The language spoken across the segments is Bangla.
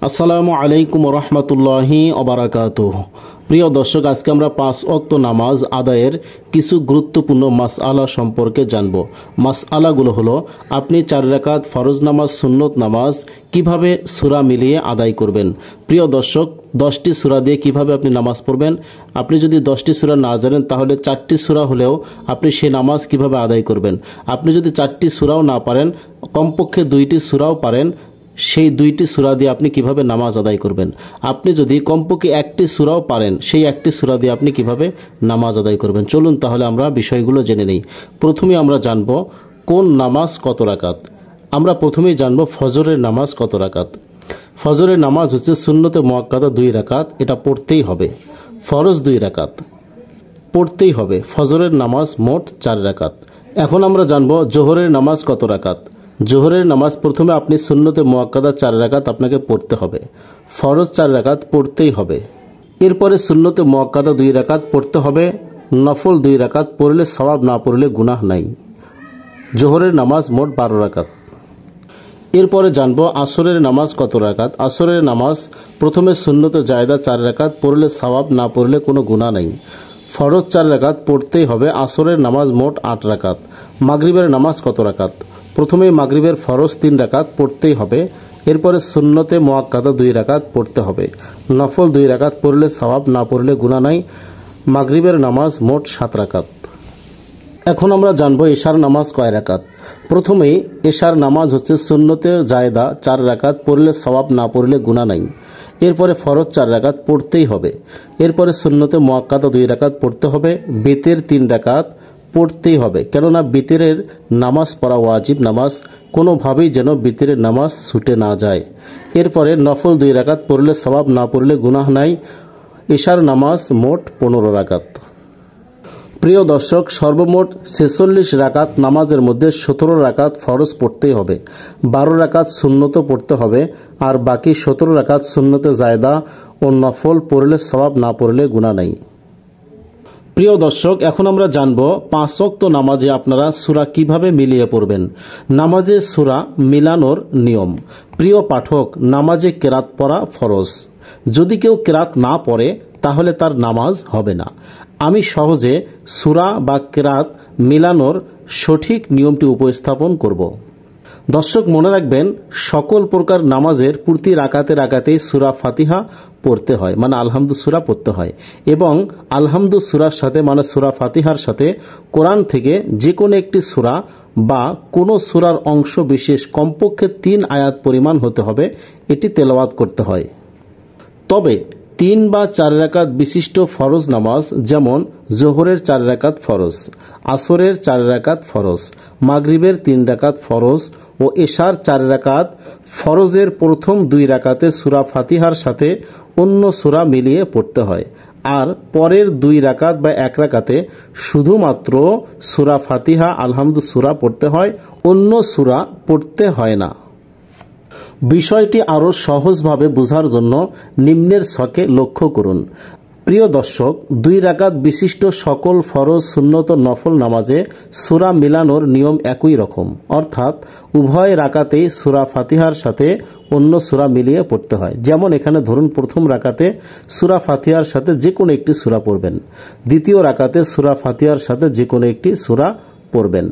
আসসালামু আলাইকুম রহমতুল্লাহি ওবারাকাতুহ। প্রিয় দর্শক, আজকে আমরা 5 ওয়াক্ত নামাজ আদায়ের কিছু গুরুত্বপূর্ণ মাসআলা সম্পর্কে জানব। মাসআলাগুলো হলো, আপনি 4 রাকাত ফরজ নামাজ, সুন্নত নামাজ কিভাবে সূরা মিলিয়ে আদায় করবেন। প্রিয় দর্শক, 10টি সূরা দিয়ে কিভাবে আপনি নামাজ পড়বেন। আপনি যদি 10টি সূরা না জানেন তাহলে 4টি সূরা হলেও আপনি সেই নামাজ কিভাবে আদায় করবেন। আপনি যদি 4টি সূরাও না পারেন, কমপক্ষে 2টি সূরাও পারেন, সেই 2টি সূরা দিয়ে আপনি কিভাবে নামাজ আদায় করবেন। আপনি যদি কমপক্ষে 1টি সূরাও পারেন, সেই 1টি সূরা দিয়ে আপনি কিভাবে নামাজ আদায় করবেন। চলুন তাহলে আমরা বিষয়গুলো জেনে নেই। প্রথমে আমরা জানব কোন নামাজ কত রাকাত। আমরা প্রথমেই জানব ফজরের নামাজ কত রাকাত। ফজরের নামাজ হচ্ছে সুন্নতে মুআক্কাদা 2 রাকাত, এটা পড়তেই হবে। ফরজ 2 রাকাত পড়তেই হবে। ফজরের নামাজ মোট 4 রাকাত। এখন আমরা জানব জোহরের নামাজ কত রাকাত। জোহরের নামাজ প্রথমে আপনি সুন্নতে মুআক্কাদা 4 রাকাত আপনাকে পড়তে হবে। ফরজ 4 রাকাত পড়তেই হবে। এরপরে সুন্নতে মুআক্কাদা 2 রাকাত পড়তে হবে। নফল 2 রাকাত পড়লে সওয়াব, না পড়লে গুনাহ নাই। জোহরের নামাজ মোট 12 রাকাত। এরপরে জানবো আসরের নামাজ কত রাকাত। আসরের নামাজ প্রথমে সুন্নতে জায়েদা 4 রাকাত পড়লে সওয়াব, না পড়লে কোনো গুনাহ নাই। ফরজ 4 রাকাত পড়তেই হবে। আসরের নামাজ মোট 8 রাকাত। মাগরিবের নামাজ কত রাকাত। প্রথমেই মাগরিবের ফরজ 3 রাকাত পড়তেই হবে। এরপরে সুন্নতে মুআক্কাদা 2 রাকাত পড়তে হবে। নফল 2 রাকাত পড়লে সওয়াব, না পড়লে গুনাহ নাই। মাগরিবের নামাজ মোট 7 রাকাত। এখন আমরা জানবো এশার নামাজ কয় রাকাত। প্রথমেই এশার নামাজ হচ্ছে সুন্নতে জায়েদা 4 রাকাত পড়লে সওয়াব, না পড়লে গুনাহ নাই। এরপরে ফরজ 4 রাকাত পড়তেই হবে। এরপরে সুন্নতে মুআক্কাদা 2 রাকাত পড়তে হবে। বিতের 3 রাকাত পড়তেই হবে, কেননা বিতরের নামাজ পড়া ওয়াজিব নামাজ, কোনোভাবেই যেন বিতরের নামাজ ছুটে না যায়। এরপরে নফল 2 রাকাত পড়লে সওয়াব, না পড়লে গুনাহ নাই। এশার নামাজ মোট 15 রাকাত। প্রিয় দর্শক, সর্বমোট 46 রাকাত নামাজের মধ্যে 17 রাকাত ফরজ পড়তেই হবে, 12 রাকাত সুন্নত পড়তে হবে, আর বাকি 17 রাকাত সুন্নতে জায়েদা ও নফল পড়লে সওয়াব, না পড়লে গুনাহ নাই। প্রিয় দর্শক, এখন আমরা জানব 5 ওয়াক্ত নামাজে আপনারা সূরা কিভাবে মিলিয়ে পড়বেন। নামাজে সূরা মিলানোর নিয়ম। প্রিয় পাঠক, নামাজে কেরাত পড়া ফরজ। যদি কেউ কেরাত না পড়ে তাহলে তার নামাজ হবে না। আমি সহজে সূরা বা কেরাত মিলানোর সঠিক নিয়মটি উপস্থাপন করব। দর্শক, মনে রাখবেন, সকল প্রকার নামাজের প্রতি রাকাতে রাকাতেই সূরা ফাতিহা পড়তে হয়, মানে আলহামদু সূরা পড়তে হয়, এবং আলহামদু সূরার সাথে, মানে সূরা ফাতিহার সাথে কোরআন থেকে যে কোনো একটি সূরা বা কোনো সূরার অংশ বিশেষ কমপক্ষে 3 আয়াত পরিমাণ হতে হবে, এটি তেলাওয়াত করতে হয়। তবে 3 বা 4 রাকাত বিশিষ্ট ফরজ নামাজ, যেমন জোহরের 4 রাকাত ফরজ, আসরের 4 রাকাত ফরজ, মাগরিবের 3 রাকাত ফরজ ও এশার 4 রাকাত ফরজের প্রথম 2 রাকাতে সূরা ফাতিহার সাথে অন্য সূরা মিলিয়ে পড়তে হয়, আর পরের 2 রাকাত বা 1 রাকাতে শুধুমাত্র সূরা ফাতিহা আলহামদু সূরা পড়তে হয়, অন্য সূরা পড়তে হয় না। বিষয়টি আরও সহজভাবে বোঝার জন্য নিম্নের ছকে লক্ষ্য করুন। প্রিয় দর্শক, 2 রাকাত বিশিষ্ট সকল ফরজ, সুন্নত, নফল নামাজে সূরা মিলানোর নিয়ম একই রকম, অর্থাৎ উভয় রাকাতেই সূরা ফাতিহার সাথে অন্য সূরা মিলিয়ে পড়তে হয়। যেমন এখানে ধরুন, প্রথম রাকাতে সূরা ফাতিহার সাথে যে কোনো একটি সূরা পড়বেন, দ্বিতীয় রাকাতে সূরা ফাতিহার সাথে যে কোনো একটি সূরা পড়বেন।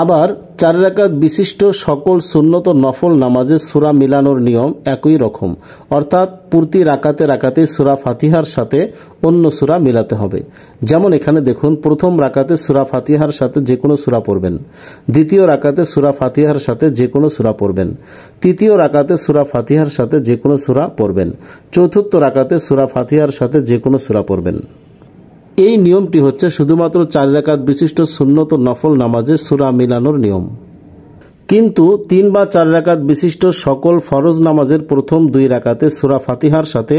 আবার 4 রাকাত বিশিষ্ট সকল সুন্নত ও নফল নামাজে সূরা মিলানোর নিয়ম একই রকম, অর্থাৎ প্রতি রাকাতে রাকাতে সূরা ফাতিহার সাথে অন্য সূরা মিলাতে হবে। যেমন এখানে দেখুন, প্রথম রাকাতে সূরা ফাতিহার সাথে যে কোনো সূরা পড়বেন, দ্বিতীয় রাকাতে সূরা ফাতিহার সাথে যে কোনো সূরা পড়বেন, তৃতীয় রাকাতে সূরা ফাতিহার সাথে যে কোনো সূরা পড়বেন, চতুর্থ রাকাতে সূরা ফাতিহার সাথে যে কোনো সূরা পড়বেন। এই নিয়মটি হচ্ছে শুধুমাত্র 4 রাকাত বিশিষ্ট সুন্নত ও নফল নামাজে সূরা মিলানোর নিয়ম। কিন্তু 3 বা 4 রাকাত বিশিষ্ট সকল ফরজ নামাজের প্রথম 2 রাকাতে সূরা ফাতিহার সাথে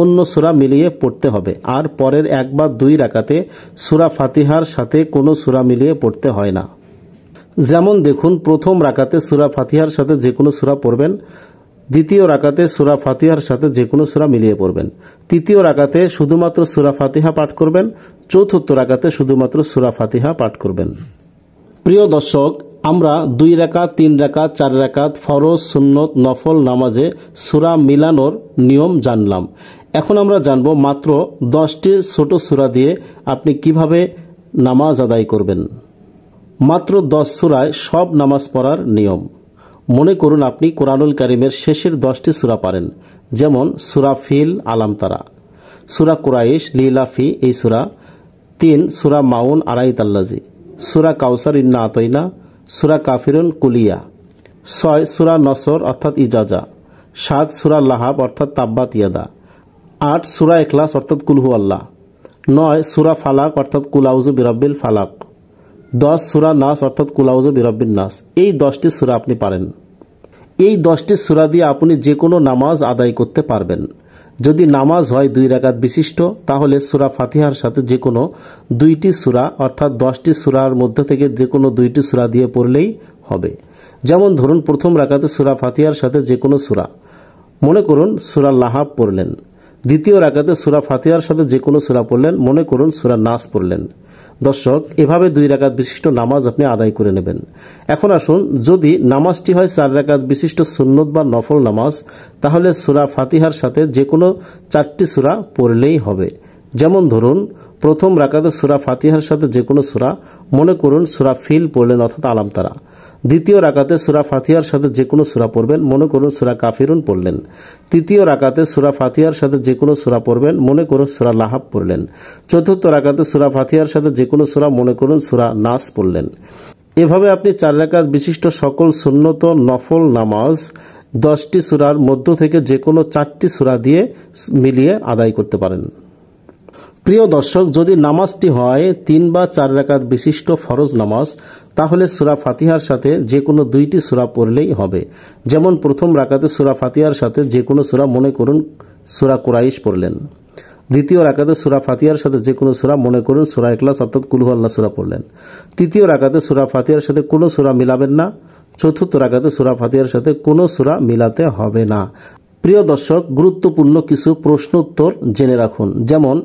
অন্য সূরা মিলিয়ে পড়তে হবে, আর পরের 1 বা 2 রাকাতে সূরা ফাতিহার সাথে কোনো সূরা মিলিয়ে পড়তে হয় না। যেমন দেখুন, প্রথম রাকাতে সূরা ফাতিহার সাথে যে কোনো সূরা পড়বেন, দ্বিতীয় রাকাতে সূরা ফাতিহার সাথে যে কোনো সূরা মিলিয়ে পড়বেন, তৃতীয় রাকাতে শুধুমাত্র সূরা ফাতিহা পাঠ করবেন, চতুর্থ রাকাতে শুধুমাত্র সূরা ফাতিহা পাঠ করবেন। প্রিয় দর্শক, আমরা 2 রাকাত, 3 রাকাত, 4 রাকাত ফরজ, সুন্নত, নফল নামাজে সূরা মিলানোর নিয়ম জানলাম। এখন আমরা জানব মাত্র 10টি ছোট সূরা দিয়ে আপনি কিভাবে নামাজ আদায় করবেন। মাত্র 10 সূরায় সব নামাজ পড়ার নিয়ম। মনে করুন আপনি কোরআনুল কারীমের শেষের 10টি সূরা পারেন, যেমন সূরা ফিল, আলাম তারা, সূরা কুরাইশ, লিলাফি এই সূরা, 3 সূরা মাউন, আরাইতাল্লাজি, সূরা কাউসার, ইন্না আতাইনা, সূরা কাফিরুন, কুলিয়া, 6 সূরা নসর অর্থাৎ ইজাজা, 7 সূরা লাহাব অর্থাৎ তাব্বাত ইয়াদা, 8 সূরা ইখলাস অর্থাৎ কুল হুয়াল্লাহ, 9 সূরা ফালাক অর্থাৎ কুল আউযু বিরাব্বিল ফালাক, 10 সূরা নাস অর্থাৎ কুল আউযু বিরাব্বিন নাস। এই 10টি সূরা আপনি পারেন। এই 10টি সূরা দিয়ে আপনি যে কোনো নামাজ আদায় করতে পারবেন। যদি নামাজ হয় 2 রাকাত বিশিষ্ট, তাহলে সূরা ফাতিহার সাথে যে কোনো 2টি সূরা অর্থাৎ 10টি সূরার মধ্যে থেকে যে কোনো 2টি সূরা দিয়ে পড়লেই হবে। যেমন ধরুন প্রথম রাকাতে সূরা ফাতিহার সাথে যে কোনো সূরা, মনে করুন সূরা লাহাব পড়লেন। দ্বিতীয় রাকাতে সূরা ফাতিহার সাথে যে কোনো সূরা পড়লেন, মনে করুন সূরা নাস পড়লেন। দর্শক, এভাবে 2 রাকাত বিশিষ্ট নামাজ আপনি আদায় করে নেবেন। এখন আসুন, যদি নামাজটি হয় 4 রাকাত বিশিষ্ট সুন্নত বা নফল নামাজ, তাহলে সূরা ফাতিহার সাথে যে কোনো 4টি সূরা পড়লেই হবে। যেমন ধরুন প্রথম রাকাতে সূরা ফাতিহার সাথে যে কোনো সূরা, মনে করুন সূরা ফিল পড়লেন অর্থাৎ আলাম তারা। দ্বিতীয় রাকাতে সূরা ফাতিহার সাথে যে কোনো সূরা পড়বেন, মনে করুন সূরা কাফিরুন পড়লেন। তৃতীয় রাকাতে সূরা ফাতিহার সাথে যে কোনো সূরা পড়বেন, মনে করুন সূরা লাহাব পড়লেন। চতুর্থ রাকাতে সূরা ফাতিহার সাথে যে কোনো সূরা, মনে করুন সূরা নাস পড়লেন। এভাবে আপনি 4 রাকাত বিশিষ্ট সকল সুন্নত নফল নামাজ 10টি সূরার মধ্য থেকে যে কোনো 4টি সূরা দিয়ে মিলিয়ে আদায় করতে পারেন। প্রিয় দর্শক, যদি নামাজটি হয় 3 বা 4 রাকাত বিশিষ্ট ফরজ নামাজ, তাহলে সূরা ফাতিহার সাথে যে কোনো 2টি সূরা পড়লেই হবে। যেমন প্রথম রাকাতে সূরা ফাতিহার সাথে যে কোনো সূরা, মনে করুন সূরা কুরাইশ পড়লেন। দ্বিতীয় রাকাতে সূরা ফাতিহার সাথে যে কোনো সূরা, মনে করুন সূরা ইখলাস অর্থাৎ কুল হুয়াল্লাহ সূরা পড়লেন। তৃতীয় রাকাতে সূরা ফাতিহার সাথে কোনো সূরা মিলাবেন না। চতুর্থ রাকাতে সূরা ফাতিহার সাথে কোনো সূরা মিলাতে হবে না। প্রিয় দর্শক, গুরুত্বপূর্ণ কিছু প্রশ্ন উত্তর জেনে রাখুন। যেমন,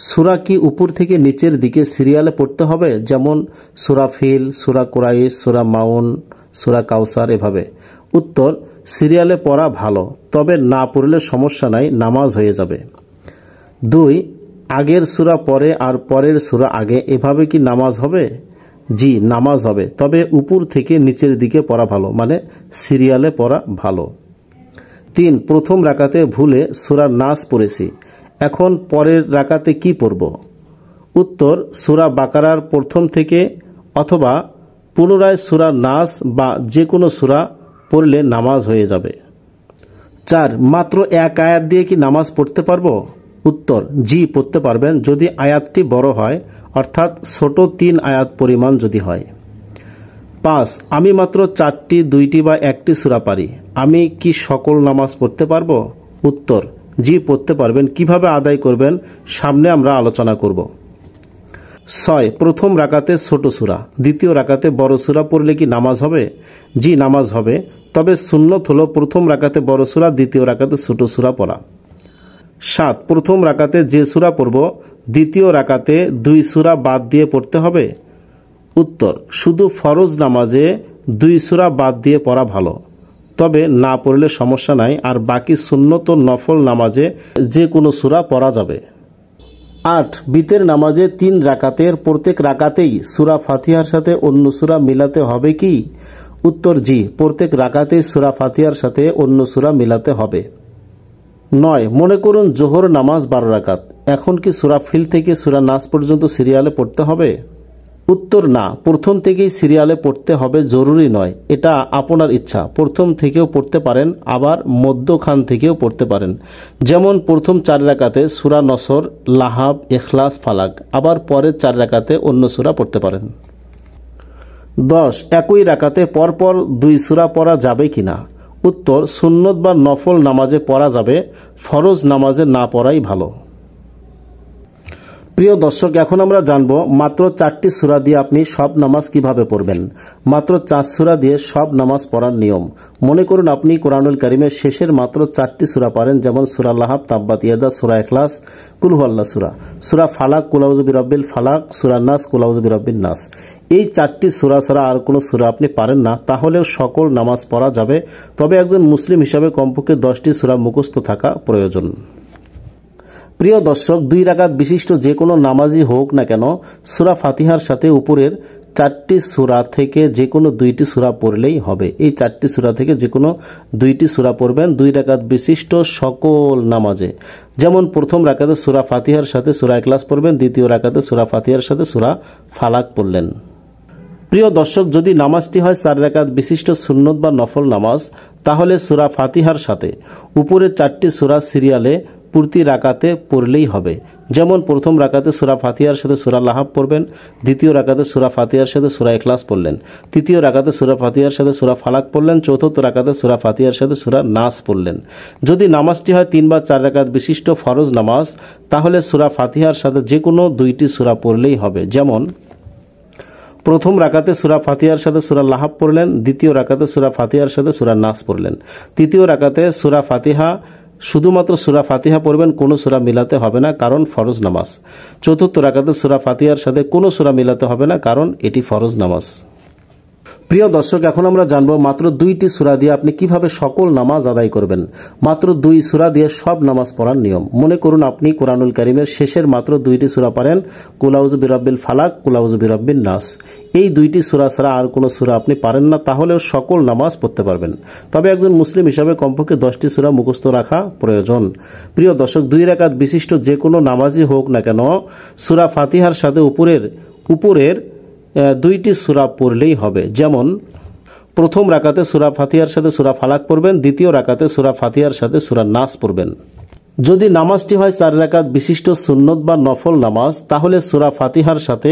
সূরা কি উপর থেকে নিচের দিকে সিরিয়ালে পড়তে হবে? যেমন সূরা ফিল, সূরা কুরাইশ, সূরা মাউন, সূরা কাউসার এভাবে। উত্তর, সিরিয়ালে পড়া ভালো, তবে না পড়লে সমস্যা নাই, নামাজ হয়ে যাবে। 2, আগের সূরা পরে আর পরের সূরা আগে, এভাবে কি নামাজ হবে? জি, নামাজ হবে, তবে উপর থেকে নিচের দিকে পড়া ভালো, মানে সিরিয়ালে পড়া ভালো। 3, প্রথম রাকাতে ভুলে সূরা নাস পড়েছি, এখন পরের রাকাতে কি পড়ব? উত্তর, সূরা বাকারার প্রথম থেকে অথবা পুনরায় সূরা নাস বা যে কোনো সূরা পড়লে নামাজ হয়ে যাবে। 4, মাত্র 1 আয়াত দিয়ে কি নামাজ পড়তে পারবো? উত্তর, জি পড়তে পারবেন, যদি আয়াতটি বড় হয়, অর্থাৎ ছোট 3 আয়াত পরিমাণ যদি হয়। 5, আমি মাত্র 4টি, 2টি বা 1টি সূরা পারি, আমি কি সকল নামাজ পড়তে পারবো? উত্তর, জি পড়তে পারবেন। কিভাবে আদায় করবেন সামনে আমরা আলোচনা করব। 6, প্রথম রাকাতে ছোট সূরা, দ্বিতীয় রাকাতে বড় সূরা পড়লে কি নামাজ হবে? জি, নামাজ হবে, তবে সুন্নত হলো প্রথম রাকাতে বড় সূরা, দ্বিতীয় রাকাতে ছোট সূরা পড়া। 7, প্রথম রাকাতে যে সূরা পড়ব, দ্বিতীয় রাকাতে 2 সূরা বাদ দিয়ে পড়তে হবে? উত্তর, শুধু ফরজ নামাজে 2 সূরা বাদ দিয়ে পড়া ভালো, তবে না পড়লে সমস্যা নাই, আর বাকি সুন্নত ও নফল নামাজে যে কোনো সূরা পড়া যাবে। 8, বিতের নামাজে 3 রাকাতের প্রত্যেক রাকাতেই সূরা ফাতিহার সাথে অন্য সূরা মিলাতে হবে কি? উত্তর, জি, প্রত্যেক রাকাতেই সূরা ফাতিহার সাথে অন্য সূরা মিলাতে হবে। 9, মনে করুন জোহর নামাজ 12 রাকাত, এখন কি সূরা ফিল থেকে সূরা নাস পর্যন্ত সিরিয়ালে পড়তে হবে? উত্তর, না, প্রথম থেকেই সিরিয়ালে পড়তে হবে জরুরি নয়, এটা আপনার ইচ্ছা। প্রথম থেকেও পড়তে পারেন, আবার মধ্যখান থেকেও পড়তে পারেন। যেমন প্রথম 4 রাকাতে সূরা নসর, লাহাব, ইখলাস, ফালাক, আবার পরের 4 রাকাতে অন্য সূরা পড়তে পারেন। 10, একই রাকাতে পরপর 2 সূরা পড়া যাবে কিনা? উত্তর, সুন্নত বা নফল নামাজে পড়া যাবে, ফরজ নামাজে না পড়াই ভালো। প্রিয় দর্শক, এখন আমরা জানবো মাত্র 4টি সূরা দিয়ে আপনি সব নামাজ কিভাবে পড়বেন। মাত্র 4 সূরা দিয়ে সব নামাজ পড়ার নিয়ম। মনে করুন আপনি কোরআনুল কারীমের শেষের মাত্র 4টি সূরা পারেন, যেমন সূরা লাহাব, তাব্বাত ইয়াদা, সূরা ইখলাস, কুল হুয়াল্লাহ সূরা, সূরা ফালাক, কুল আউযু বিরাব্বিল ফালাক, সূরা নাস, কুল আউযু বিরাব্বিন নাস। এই 4টি সূরা ছাড়া আর কোনো সূরা আপনি পারেন না, তাহলেও সকল নামাজ পড়া যাবে। তবে একজন মুসলিম হিসাবে কমপক্ষে 10টি সূরা মুখস্থ থাকা প্রয়োজন। প্রিয় দর্শক, 2 রাকাত বিশিষ্ট যে কোনো নামাজই হোক না কেন, সূরা ফাতিহার সাথে উপরের 4টি সূরা থেকে যে কোনো 2টি সূরা পড়লেই হবে। এই 4টি সূরা থেকে যে কোনো 2টি সূরা পড়বেন 2 রাকাত বিশিষ্ট সকল নামাজে। যেমন প্রথম রাকাতে সূরা ফাতিহার সাথে সূরা ইখলাস পড়বেন, দ্বিতীয় রাকাতে সূরা ফাতিহার সাথে সূরা ফালাক পড়লেন। প্রিয় দর্শক, যদি নামাজটি হয় 4 রাকাত বিশিষ্ট সুন্নত বা নফল নামাজ, তাহলে সূরা ফাতিহার সাথে উপরের 4টি সূরা সিরিয়ালে প্রতি রাকাতে পড়লেই হবে। যেমন প্রথম রাকাতে সূরা ফাতিহার সাথে সূরা লাহাব পড়বেন, দ্বিতীয় রাকাতে সূরা ফাতিহার সাথে সূরা ইখলাস পড়লেন, তৃতীয় রাকাতে সূরা ফাতিহার সাথে সূরা ফালাক পড়লেন, চতুর্থ রাকাতে সূরা ফাতিহার সাথে সূরা নাস পড়লেন। যদি নামাজটি হয় 3 বা 4 রাকাত বিশিষ্ট ফরজ নামাজ, তাহলে সূরা ফাতিহার সাথে যে কোনো 2টি সূরা পড়লেই হবে। যেমন প্রথম রাকাতে সূরা ফাতিহার সাথে সূরা লাহাব পড়লেন, দ্বিতীয় রাকাতে সূরা ফাতিহার সাথে সূরা নাস পড়লেন, তৃতীয় রাকাতে সূরা ফাতিহা শুধুমাত্র সূরা ফাতিহা পড়বেন, কোনো সূরা মিলাতে হবে না, কারণ ফরজ নামাজ। চতুর্থ রাকাতে সূরা ফাতিহার সাথে কোনো সূরা মিলাতে হবে না, কারণ এটি ফরজ নামাজ। প্রিয় দর্শক, এখন আমরা জানবো মাত্র 2টি সূরা দিয়ে আপনি কিভাবে সকল নামাজ আদায় করবেন। মাত্র 2 সূরা দিয়ে সব নামাজ পড়ার নিয়ম। মনে করুন আপনি কোরআনুল কারীমের শেষের মাত্র 2টি সূরা পারেন, কুল আউযু বিরাব্বিল ফালাক, কুল আউযু বিরাব্বিন নাস। এই 2টি সূরা ছাড়া আর কোনো সূরা আপনি পারেন না, তাহলেও সকল নামাজ পড়তে পারবেন। তবে একজন মুসলিম হিসাবে কমপক্ষে 10টি সূরা মুখস্থ রাখা প্রয়োজন। প্রিয় দর্শক, 2 রাকাত বিশিষ্ট যে কোনো নামাজই হোক না কেন, সূরা ফাতিহার সাথে উপরের 2টি সূরা পড়লেই হবে। যেমন প্রথম রাকাতে সূরা ফাতিহার সাথে সূরা ফালাক পড়বেন, দ্বিতীয় রাকাতে সূরা ফাতিহার সাথে সূরা নাস পড়বেন। যদি নামাজটি হয় 4 রাকাত বিশিষ্ট সুন্নত বা নফল নামাজ, তাহলে সূরা ফাতিহার সাথে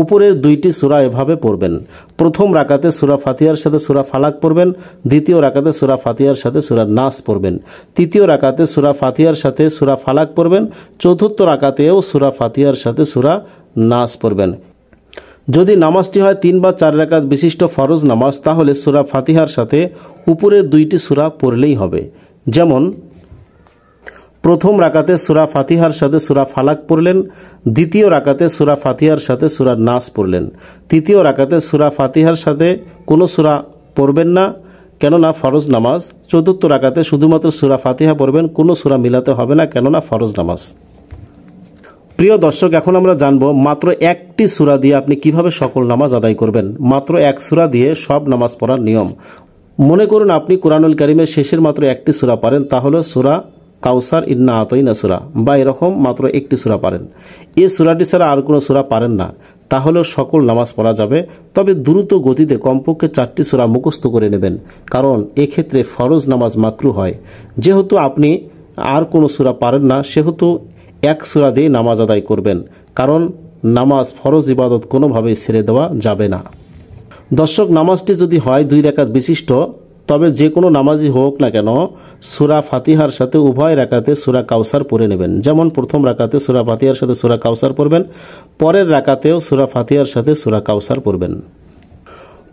উপরের 2টি সূরা এভাবে পড়বেন। প্রথম রাকাতে সূরা ফাতিহার সাথে সূরা ফালাক পড়বেন, দ্বিতীয় রাকাতে সূরা ফাতিহার সাথে সূরা নাস পড়বেন, তৃতীয় রাকাতে সূরা ফাতিহার সাথে সূরা ফালাক পড়বেন, চতুর্থ রাকাতেও সূরা ফাতিহার সাথে সূরা নাস পড়বেন। যদি নামাজটি হয় 3 বা 4 রাকাত বিশিষ্ট ফরজ নামাজ, তাহলে সূরা ফাতিহার সাথে উপরের 2টি সূরা পড়লেই হবে। যেমন প্রথম রাকাতে সূরা ফাতিহার সাথে সূরা ফালাক পড়লেন, দ্বিতীয় রাকাতে সূরা ফাতিহার সাথে সূরা নাস পড়লেন, তৃতীয় রাকাতে সূরা ফাতিহার সাথে কোনো সূরা পড়বেন না, কেননা ফরজ নামাজ। চতুর্থ রাকাতে শুধুমাত্র সূরা ফাতিহা পড়বেন, কোনো সূরা মিলাতে হবে না, কেননা ফরজ নামাজ। প্রিয় দর্শক, এখন আমরা জানবো মাত্র 1টি সূরা দিয়ে আপনি কিভাবে সকল নামাজ আদায় করবেন। মাত্র 1 সূরা দিয়ে সব নামাজ পড়ার নিয়ম। মনে করুন আপনি কোরআনুল কারীমের শেষের মাত্র 1টি সূরা পারেন, তাহলে সূরা কাউসার, ইন্না আতাইনা সূরা বা এরকম মাত্র 1টি সূরা পারেন। এই সূরাটি ছাড়া আর কোনো সূরা পারেন না, তাহলেও সকল নামাজ পড়া যাবে। তবে দ্রুত গতিতে কমপক্ষে 4টি সূরা মুখস্থ করে নেবেন, কারণ এক্ষেত্রে ফরজ নামাজ মাকরুহ হয়। যেহেতু আপনি আর কোনো সূরা পারেন না, সেহেতু 1 সূরা দিয়ে নামাজ আদায় করবেন, কারণ নামাজ ফরজ ইবাদত কোনোভাবেই ছেড়ে দেওয়া যাবে না। দর্শক, নামাজটি যদি হয় 2 রাকাত বিশিষ্ট, তবে যে কোনো নামাজই হোক না কেন সূরা ফাতিহার সাথে উভয় রাকাতে সূরা কাউসার পড়ে নেবেন। যেমন প্রথম রাকাতে সূরা ফাতিহার সাথে সূরা কাউসার পড়বেন, পরের রাকাতেও সূরা ফাতিহার সাথে সূরা কাউসার পড়বেন।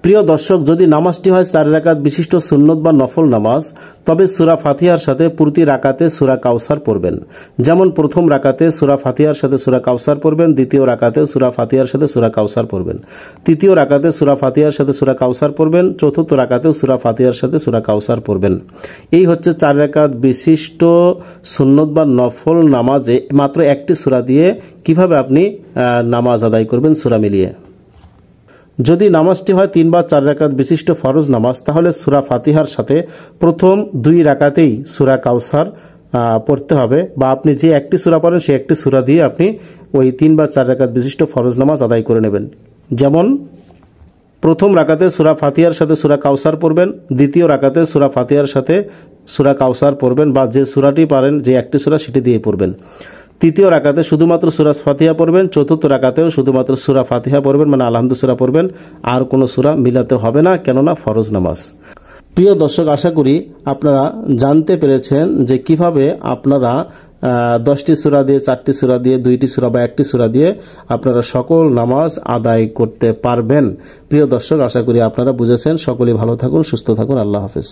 প্রিয় দর্শক, যদি নামাজটি হয় 4 রাকাত বিশিষ্ট সুন্নত বা নফল নামাজ, তবে সূরা ফাতিহার সাথে প্রতি রাকাতে সূরা কাউসার পড়বেন। যেমন প্রথম রাকাতে সূরা ফাতিহার সাথে সূরা কাউসার পড়বেন, দ্বিতীয় রাকাতে সূরা ফাতিহার সাথে সূরা কাউসার পড়বেন, তৃতীয় রাকাতে সূরা ফাতিহার সাথে সূরা কাউসার পড়বেন, চতুর্থ রাকাতেও সূরা ফাতিহার সাথে সূরা কাউসার পড়বেন। এই হচ্ছে 4 রাকাত বিশিষ্ট সুন্নত বা নফল নামাজে মাত্র 1টি সূরা দিয়ে কিভাবে আপনি নামাজ আদায় করবেন সূরা মিলিয়ে। যদি নামাজটি হয় 3 বা 4 রাকাত বিশিষ্ট ফরজ নামাজ, তাহলে সূরা ফাতিহার সাথে প্রথম 2 রাকাতেই সূরা কাউসার পড়তে হবে, বা আপনি যে 1টি সূরা পড়েন সেই 1টি সূরা দিয়ে আপনি ওই 3 বা 4 রাকাত বিশিষ্ট ফরজ নামাজ আদায় করে নেবেন। যেমন প্রথম রাকাতে সূরা ফাতিহার সাথে সূরা কাউসার পড়বেন, দ্বিতীয় রাকাতে সূরা ফাতিহার সাথে সূরা কাউসার পড়বেন, বা যে সূরাটি পারেন যে 1টি সূরা সেটি দিয়ে পড়বেন। তৃতীয় রাকাতে শুধুমাত্র সূরা ফাতিহা পড়বেন, চতুর্থ রাকাতেও শুধুমাত্র সূরা ফাতিহা পড়বেন, মানে আলহামদু সূরা পড়বেন, আর কোনো সূরা মিলাতে হবে না, কেননা ফরজ নামাজ। প্রিয় দর্শক, আশা করি আপনারা জানতে পেরেছেন যে কিভাবে আপনারা 10টি সূরা দিয়ে, 4টি সূরা দিয়ে, 2টি সূরা বা 1টি সূরা দিয়ে আপনারা সকল নামাজ আদায় করতে পারবেন। প্রিয় দর্শক, আশা করি আপনারা বুঝেছেন। সকলেই ভালো থাকুন, সুস্থ থাকুন। আল্লাহ হাফেজ।